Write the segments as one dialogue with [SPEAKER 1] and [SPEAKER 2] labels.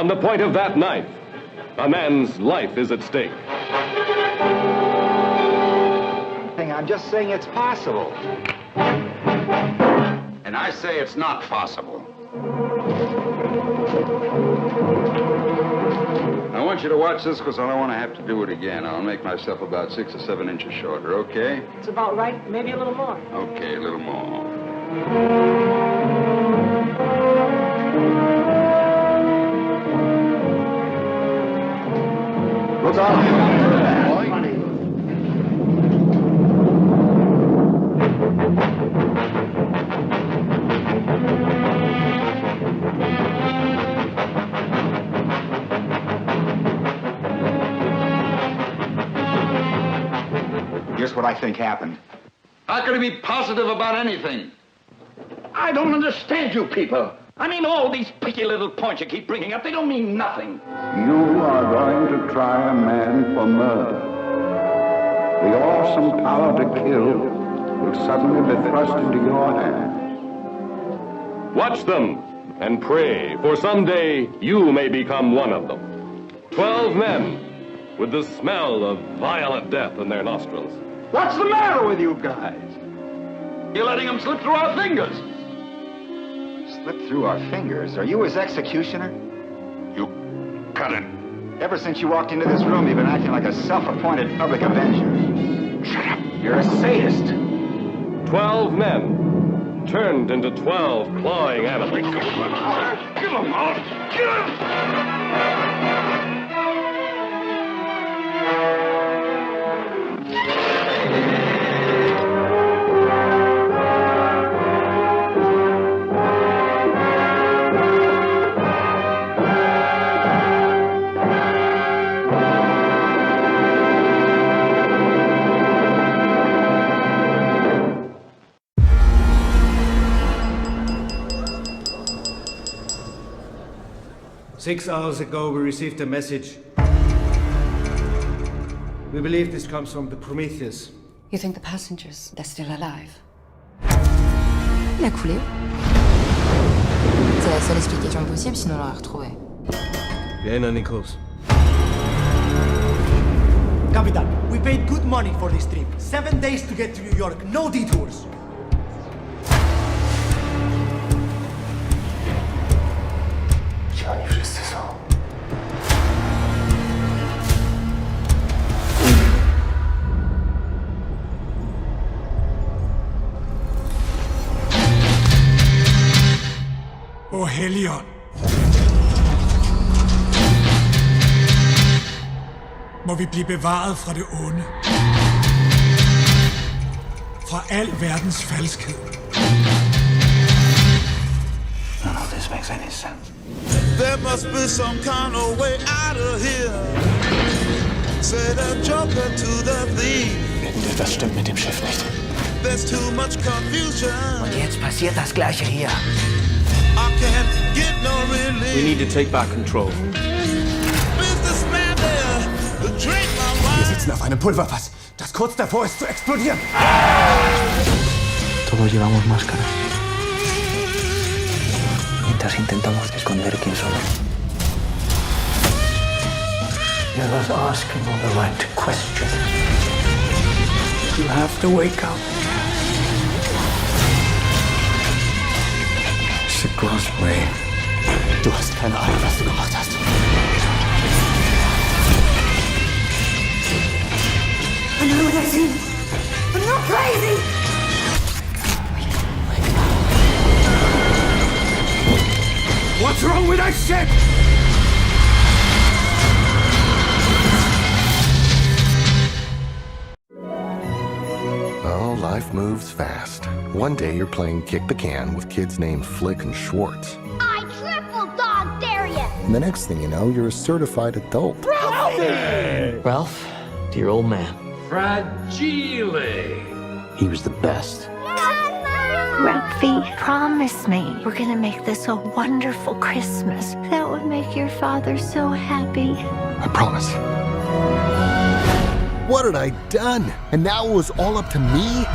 [SPEAKER 1] On the point of that knife, a man's life is at stake.
[SPEAKER 2] I'm just saying it's possible.
[SPEAKER 3] And I say it's not possible. I want you to watch this because I don't want to have to do it again. I'll make myself about 6 or 7 inches shorter, okay?
[SPEAKER 4] It's about right, maybe a little more.
[SPEAKER 3] Okay, a little more.
[SPEAKER 2] Look out! Here's what I think happened.
[SPEAKER 3] How can he be positive about anything?
[SPEAKER 5] I don't understand you people. I mean, all these picky little points you keep bringing up, they don't mean nothing.
[SPEAKER 6] You are going to try a man for murder. The awesome power to kill will suddenly be thrust into your hands.
[SPEAKER 1] Watch them and pray, for someday you may become one of them. 12 men with the smell of violent death in their nostrils.
[SPEAKER 5] What's the matter with you guys? You're letting them slip through our fingers.
[SPEAKER 2] Slip through our fingers? Are you his executioner?
[SPEAKER 3] You cut it.
[SPEAKER 2] Ever since you walked into this room, you've been acting like a self-appointed public avenger.
[SPEAKER 5] Shut up. You're a sadist.
[SPEAKER 1] 12 men turned into 12 clawing animals.
[SPEAKER 5] Give them out. Give them.
[SPEAKER 7] 6 hours ago, we received a message. We believe this comes from the Prometheus.
[SPEAKER 8] You think the passengers, they're still alive? Il a coulé. C'est la seule explication possible, sinon on l'aurait retrouvé.
[SPEAKER 7] Vienna, Nikos.
[SPEAKER 9] Capitan, we paid good money for this trip. 7 days to get to New York, no detours.
[SPEAKER 7] Gdzie oni wszyscy są?
[SPEAKER 9] O Helion. Må vi blive bevaret fra det onde. Fra al verdens falskhed.
[SPEAKER 7] None of this makes any sense.
[SPEAKER 10] There must be some kind of way out of here. Said a joker to the thief.
[SPEAKER 7] Irgendetwas stimmt mit dem Schiff nicht.
[SPEAKER 10] There's too much confusion.
[SPEAKER 9] Und jetzt passiert das Gleiche hier.
[SPEAKER 10] I can't get no relief.
[SPEAKER 7] We need to take back control.
[SPEAKER 10] Businessman there, the drink my wine.
[SPEAKER 9] Wir sitzen auf einem Pulverfass, das kurz davor ist zu explodieren.
[SPEAKER 7] Todos llevamos máscaras. Mientras intentamos esconder quién somos. You're not asking all the right questions. You have to wake up. Sigur's way. Du hast keine Ahnung, was du gemacht hast.
[SPEAKER 8] I know what I see. I'm not crazy!
[SPEAKER 9] What's wrong with that ship?
[SPEAKER 11] Oh, life moves fast. One day you're playing kick the can with kids named Flick and Schwartz.
[SPEAKER 12] I triple dog dare you!
[SPEAKER 11] And the next thing you know, you're a certified adult.
[SPEAKER 7] Ralph, dear old man.
[SPEAKER 5] Fragile.
[SPEAKER 7] He was the best.
[SPEAKER 12] Ralphie, promise me we're gonna make this a wonderful Christmas. That would make your father so happy.
[SPEAKER 11] I promise. What had I done? And now it was all up to me?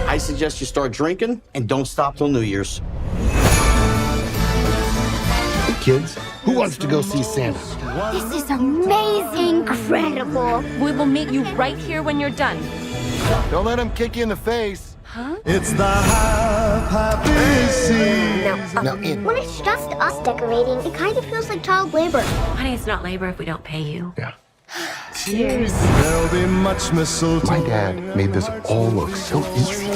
[SPEAKER 13] I suggest you start drinking and don't stop till New Year's.
[SPEAKER 11] Hey, kids, Who wants to go see Santa?
[SPEAKER 12] This is amazing, incredible.
[SPEAKER 14] We will meet you right here when you're done.
[SPEAKER 11] Don't let him kick you in the face.
[SPEAKER 14] Huh?
[SPEAKER 10] It's the happy season.
[SPEAKER 11] Now in.
[SPEAKER 12] When it's just us decorating, it kind of feels like child labor.
[SPEAKER 14] Honey, it's not labor if we don't pay you.
[SPEAKER 11] Yeah.
[SPEAKER 12] Cheers.
[SPEAKER 10] There'll be much mistletoe.
[SPEAKER 11] My dad made this all look so easy.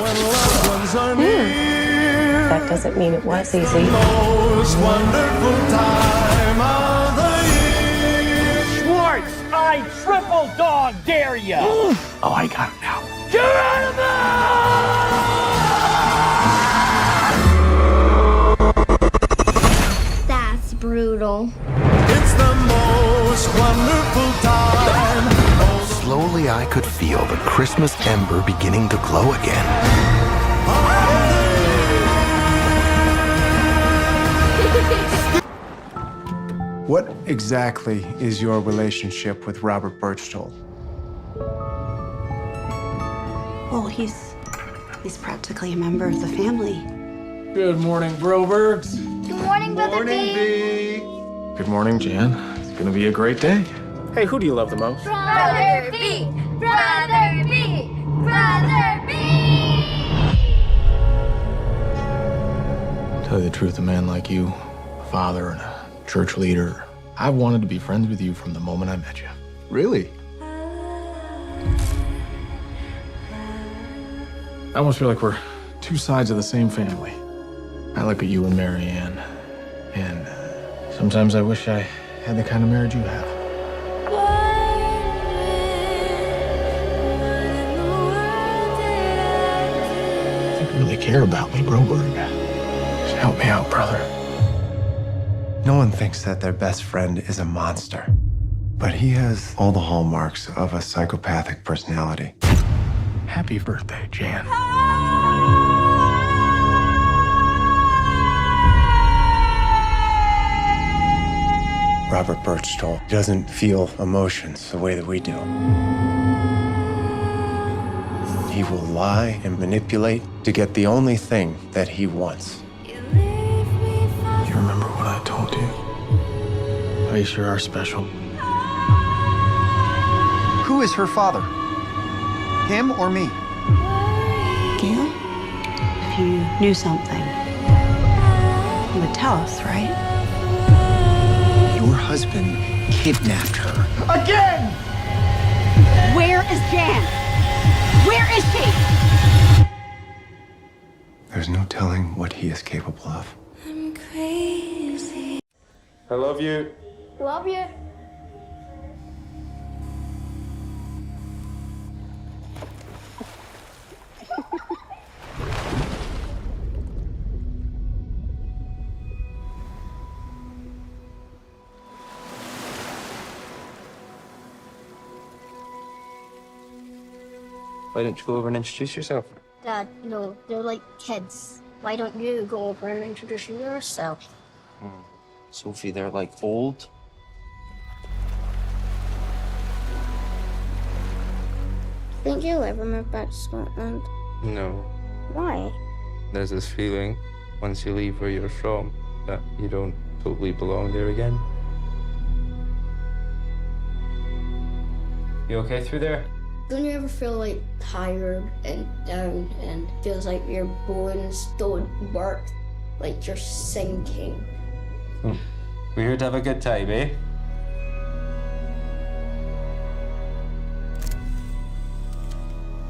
[SPEAKER 4] That doesn't mean it was easy.
[SPEAKER 10] Most wonderful time of the year.
[SPEAKER 5] Schwartz, I triple dog dare you!
[SPEAKER 7] Oh, I got it now.
[SPEAKER 12] That's brutal.
[SPEAKER 10] It's the most wonderful time.
[SPEAKER 11] Slowly, I could feel the Christmas ember beginning to glow again.
[SPEAKER 15] What exactly is your relationship with Robert Birchtold?
[SPEAKER 16] Well, he's practically a member of the family.
[SPEAKER 7] Good morning, Brobergs.
[SPEAKER 12] Good morning, Brother B.
[SPEAKER 7] Good morning, Jan. It's gonna be a great day. Hey, who do you love the most?
[SPEAKER 12] Brother B. Brother B. Brother B.
[SPEAKER 7] Tell you the truth, a man like you, a father and a church leader, I've wanted to be friends with you from the moment I met you.
[SPEAKER 11] Really?
[SPEAKER 7] I almost feel like we're two sides of the same family. I look at you and Marianne, and sometimes I wish I had the kind of marriage you have. I think you really care about me, Broberg. Just help me out, brother.
[SPEAKER 15] No one thinks that their best friend is a monster, but he has all the hallmarks of a psychopathic personality.
[SPEAKER 7] Happy birthday, Jan.
[SPEAKER 15] Robert Birchtold doesn't feel emotions the way that we do. He will lie and manipulate to get the only thing that he wants.
[SPEAKER 7] You remember what I told you? How you sure are special.
[SPEAKER 2] Who is her father? Him or me?
[SPEAKER 16] Gail? If you knew something, you would tell us, right?
[SPEAKER 2] Your husband kidnapped her.
[SPEAKER 5] Again!
[SPEAKER 16] Where is Jan? Where is she?
[SPEAKER 15] There's no telling what he is capable of.
[SPEAKER 12] I'm crazy.
[SPEAKER 7] I love you.
[SPEAKER 12] Love you.
[SPEAKER 17] Why don't you go over and introduce yourself?
[SPEAKER 12] Dad, no, they're like kids. Why don't you go over and introduce yourself?
[SPEAKER 17] Sophie, they're like old.
[SPEAKER 12] Think you'll ever move back to Scotland?
[SPEAKER 17] No.
[SPEAKER 12] Why?
[SPEAKER 17] There's this feeling, once you leave where you're from, that you don't totally belong there again. You okay through there?
[SPEAKER 12] Don't you ever feel like tired and down and feels like your bones don't work, like you're sinking?
[SPEAKER 17] We're here to have a good time, eh?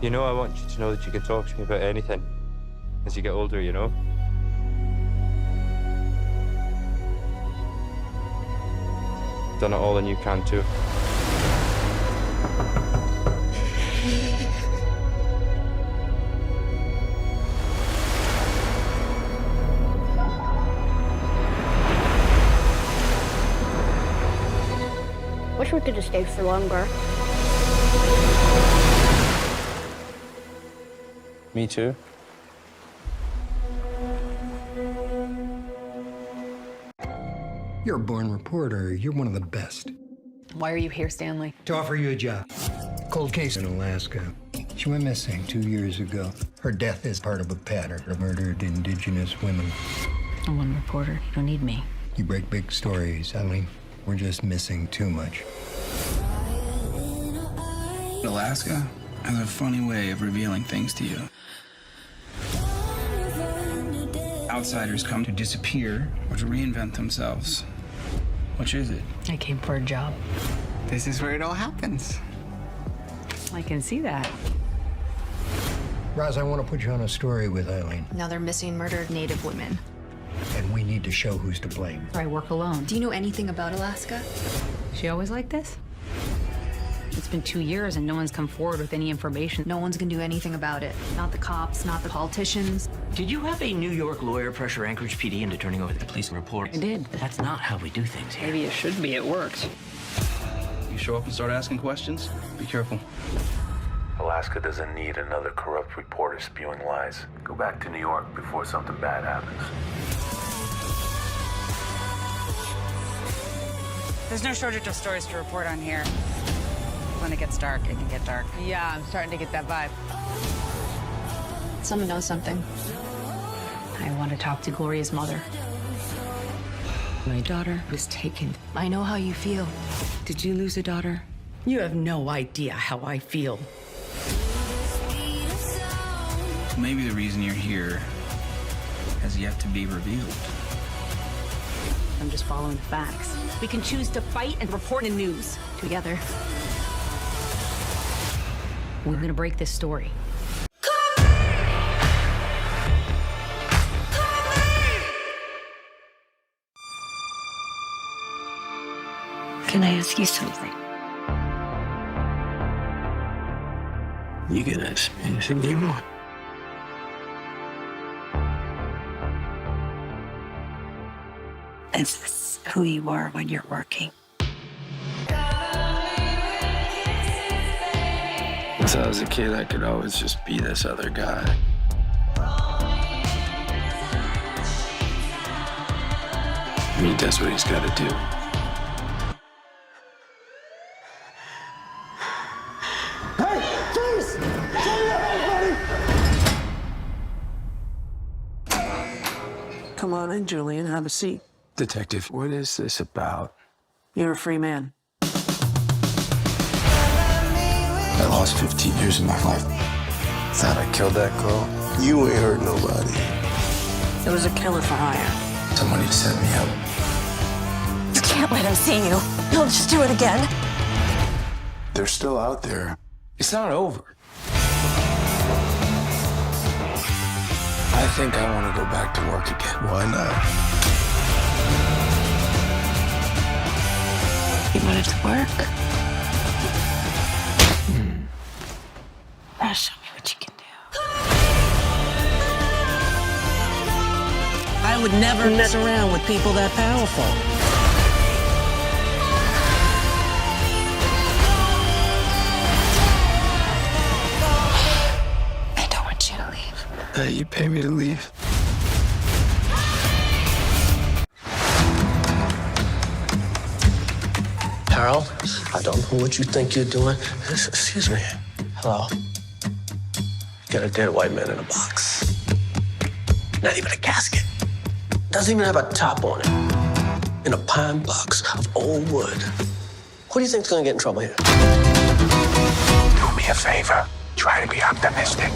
[SPEAKER 17] You know, I want you to know that you can talk to me about anything as you get older, you know? Done it all and you can too.
[SPEAKER 12] Wish we could have stayed for longer.
[SPEAKER 17] Me too.
[SPEAKER 18] You're a born reporter. You're one of the best.
[SPEAKER 8] Why are you here, Stanley?
[SPEAKER 18] To offer you a job. Cold case in Alaska. She went missing 2 years ago. Her death is part of a pattern of murdered indigenous women.
[SPEAKER 8] I'm one reporter. You don't need me.
[SPEAKER 18] You break big stories, Eileen. We're just missing too much.
[SPEAKER 19] Alaska has a funny way of revealing things to you. Outsiders come to disappear or to reinvent themselves. Which is it?
[SPEAKER 20] I came for a job.
[SPEAKER 19] This is where it all happens.
[SPEAKER 20] I can see that.
[SPEAKER 18] Roz, I want to put you on a story with Eileen.
[SPEAKER 21] Now they're missing murdered Native women.
[SPEAKER 18] And we need to show who's to blame.
[SPEAKER 20] I work alone.
[SPEAKER 21] Do you know anything about Alaska?
[SPEAKER 20] She always like this? It's been 2 years and no one's come forward with any information.
[SPEAKER 21] No one's gonna do anything about it. Not the cops, not the politicians.
[SPEAKER 22] Did you have a New York lawyer pressure Anchorage PD into turning over the police report?
[SPEAKER 20] I did.
[SPEAKER 22] That's not how we do things here.
[SPEAKER 20] Maybe it should be. It worked.
[SPEAKER 19] You show up and start asking questions, be careful.
[SPEAKER 23] Alaska doesn't need another corrupt reporter spewing lies. Go back to New York before something bad happens.
[SPEAKER 24] There's no shortage of stories to report on here. When it gets dark, it can get dark.
[SPEAKER 20] Yeah, I'm starting to get that vibe.
[SPEAKER 21] Someone knows something.
[SPEAKER 20] I want to talk to Gloria's mother. My daughter was taken.
[SPEAKER 21] I know how you feel.
[SPEAKER 20] Did you lose a daughter? You have no idea how I feel.
[SPEAKER 19] Maybe the reason you're here has yet to be revealed.
[SPEAKER 20] I'm just following the facts. We can choose to fight and report the news
[SPEAKER 21] together.
[SPEAKER 20] We're gonna break this story.
[SPEAKER 12] Can I ask you something?
[SPEAKER 22] You can ask me anything you want.
[SPEAKER 12] Is this who you are when you're working?
[SPEAKER 17] Since I was a kid, I could always just be this other guy. He does what he's got to do.
[SPEAKER 9] Hey, Jace! Turn your head, buddy!
[SPEAKER 22] Come on in, Julian. Have a seat.
[SPEAKER 17] Detective, what is this about?
[SPEAKER 22] You're a free man.
[SPEAKER 17] I lost 15 years of my life. Thought I killed that girl. You ain't hurt nobody.
[SPEAKER 22] It was a killer for hire.
[SPEAKER 17] Somebody set me up.
[SPEAKER 12] You can't let him see you. He'll just do it again.
[SPEAKER 17] They're still out there. It's not over. I think I want to go back to work again. Why not?
[SPEAKER 12] You wanted to work? Now show me what you can do.
[SPEAKER 22] I would never mess around with people that powerful.
[SPEAKER 12] I don't want you to leave.
[SPEAKER 17] You pay me to leave?
[SPEAKER 22] Harold, I don't know what you think you're doing. Excuse me. Hello? Got a dead white man in a box. Not even a casket. Doesn't even have a top on it. In a pine box of old wood. Who do you think's gonna get in trouble here?
[SPEAKER 23] Do me a favor. Try to be optimistic.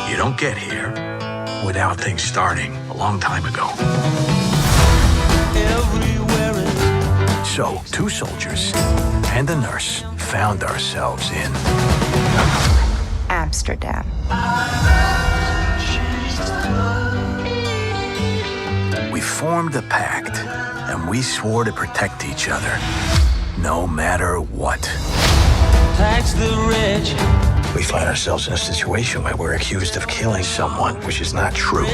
[SPEAKER 23] You don't get here without things starting a long time ago. So, two soldiers and a nurse found ourselves in
[SPEAKER 12] Amsterdam.
[SPEAKER 23] We formed a pact, and we swore to protect each other, no matter what.
[SPEAKER 22] Tax the rich.
[SPEAKER 23] We find ourselves in a situation where we're accused of killing someone, which is not true.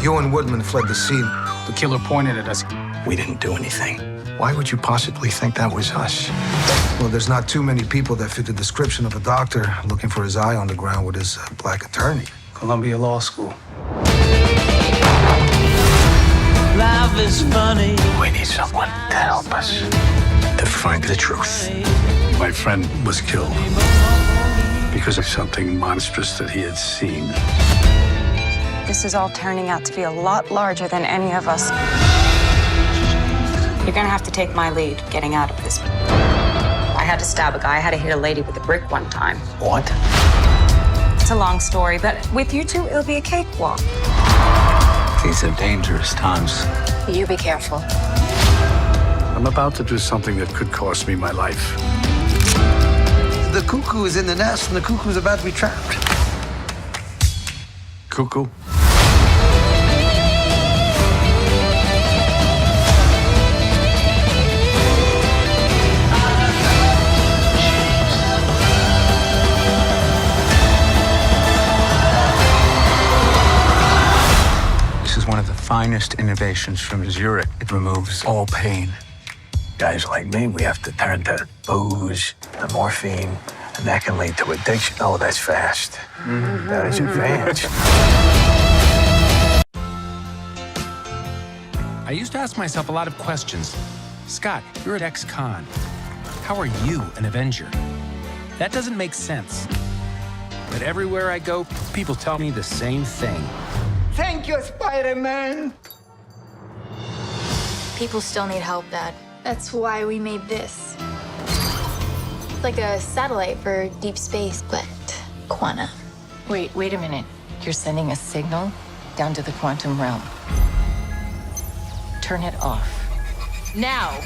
[SPEAKER 25] You and Woodman fled the scene.
[SPEAKER 23] The killer pointed at us. We didn't do anything. Why would you possibly think that was us?
[SPEAKER 25] Well, there's not too many people that fit the description of a doctor looking for his eye on the ground with his black attorney.
[SPEAKER 22] Columbia Law School. Life is funny.
[SPEAKER 23] We need someone to help us to find the truth. My friend was killed because of something monstrous that he had seen.
[SPEAKER 21] This is all turning out to be a lot larger than any of us. You're gonna have to take my lead getting out of this. I had to stab a guy. I had to hit a lady with a brick one time.
[SPEAKER 17] What?
[SPEAKER 21] It's a long story, but with you two, it'll be a cakewalk.
[SPEAKER 17] These are dangerous times.
[SPEAKER 21] You be careful.
[SPEAKER 17] I'm about to do something that could cost me my life.
[SPEAKER 22] The cuckoo is in the nest and the cuckoo's about to be trapped.
[SPEAKER 17] Cuckoo? This is one of the finest innovations from Zurich. It removes all pain. Guys like me, we have to turn to booze, the morphine, and that can lead to addiction. Oh, that's fast. That is advanced.
[SPEAKER 1] I used to ask myself a lot of questions. Scott, you're at ex-con. How are you an Avenger? That doesn't make sense. But everywhere I go, people tell me the same thing.
[SPEAKER 3] Thank you, Spider-Man.
[SPEAKER 6] People still need help, Dad. That's why we made this. It's like a satellite for deep space, but quantum.
[SPEAKER 4] Wait a minute. You're sending a signal down to the quantum realm. Turn it off. Now!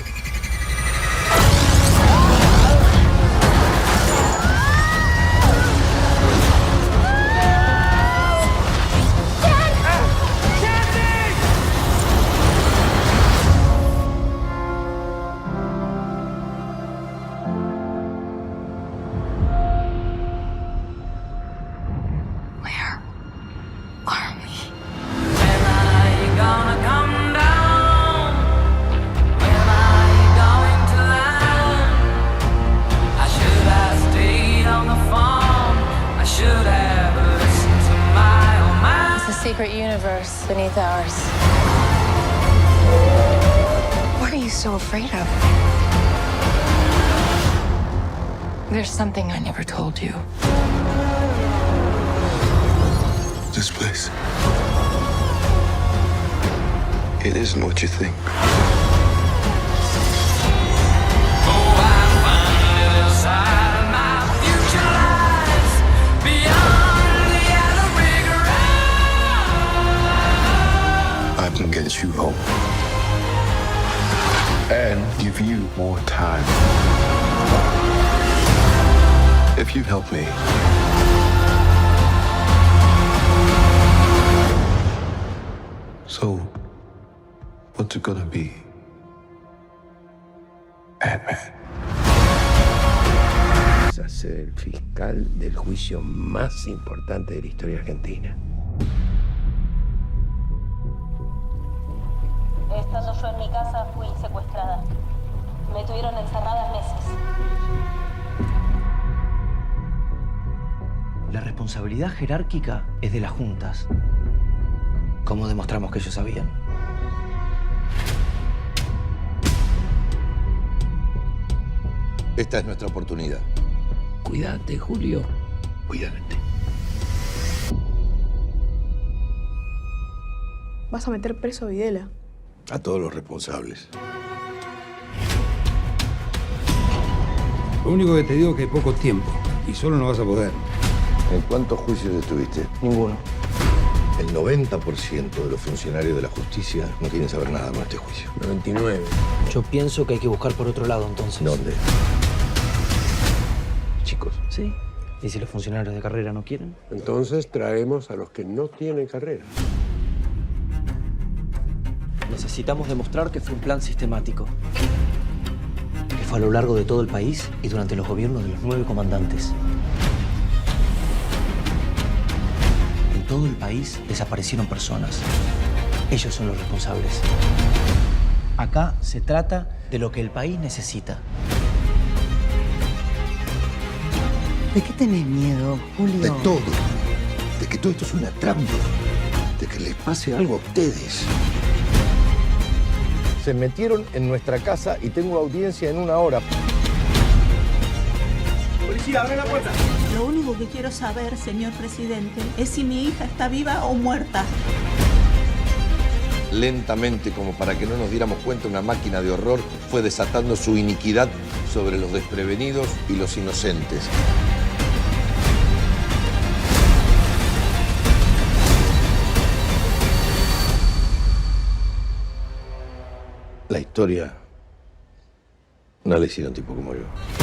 [SPEAKER 4] Secret universe beneath ours.
[SPEAKER 6] What are you so afraid of?
[SPEAKER 4] There's something I never told you.
[SPEAKER 17] This place. It isn't what you think. I can get you home and give you more time. If you help me, so what's it gonna be? Ant-Man.
[SPEAKER 13] A ser el fiscal del juicio más importante de la historia argentina.
[SPEAKER 14] Estando yo en mi casa, fui secuestrada. Me tuvieron encerrada meses.
[SPEAKER 26] La responsabilidad jerárquica es de las juntas. ¿Cómo demostramos que ellos sabían?
[SPEAKER 13] Esta es nuestra oportunidad. Cuídate, Julio. Cuídate.
[SPEAKER 27] Vas a meter preso a Videla.
[SPEAKER 13] A todos los responsables.
[SPEAKER 18] Lo único que te digo es que hay poco tiempo y solo no vas a poder.
[SPEAKER 13] ¿En cuántos juicios estuviste?
[SPEAKER 26] Ninguno.
[SPEAKER 13] El 90% de los funcionarios de la justicia no quieren saber nada más de este juicio. 99.
[SPEAKER 26] Yo pienso que hay que buscar por otro lado, entonces.
[SPEAKER 13] ¿Dónde? Chicos.
[SPEAKER 26] Sí. ¿Y si los funcionarios de carrera no quieren?
[SPEAKER 13] Entonces traemos a los que no tienen carrera.
[SPEAKER 26] Necesitamos demostrar que fue un plan sistemático. Que fue a lo largo de todo el país y durante los gobiernos de los 9 comandantes. En todo el país desaparecieron personas. Ellos son los responsables. Acá se trata de lo que el país necesita.
[SPEAKER 8] ¿De qué tenés miedo, Julio?
[SPEAKER 13] De todo. De que todo esto es una trampa. De que les pase algo a ustedes. Se metieron en nuestra casa y tengo audiencia en 1 hora.
[SPEAKER 9] Policía, abre la puerta.
[SPEAKER 2] Lo único que quiero saber, señor presidente, es si mi hija está viva o muerta.
[SPEAKER 13] Lentamente, como para que no nos diéramos cuenta, una máquina de horror fue desatando su iniquidad sobre los desprevenidos y los inocentes. La historia no la hicieron tipo como yo.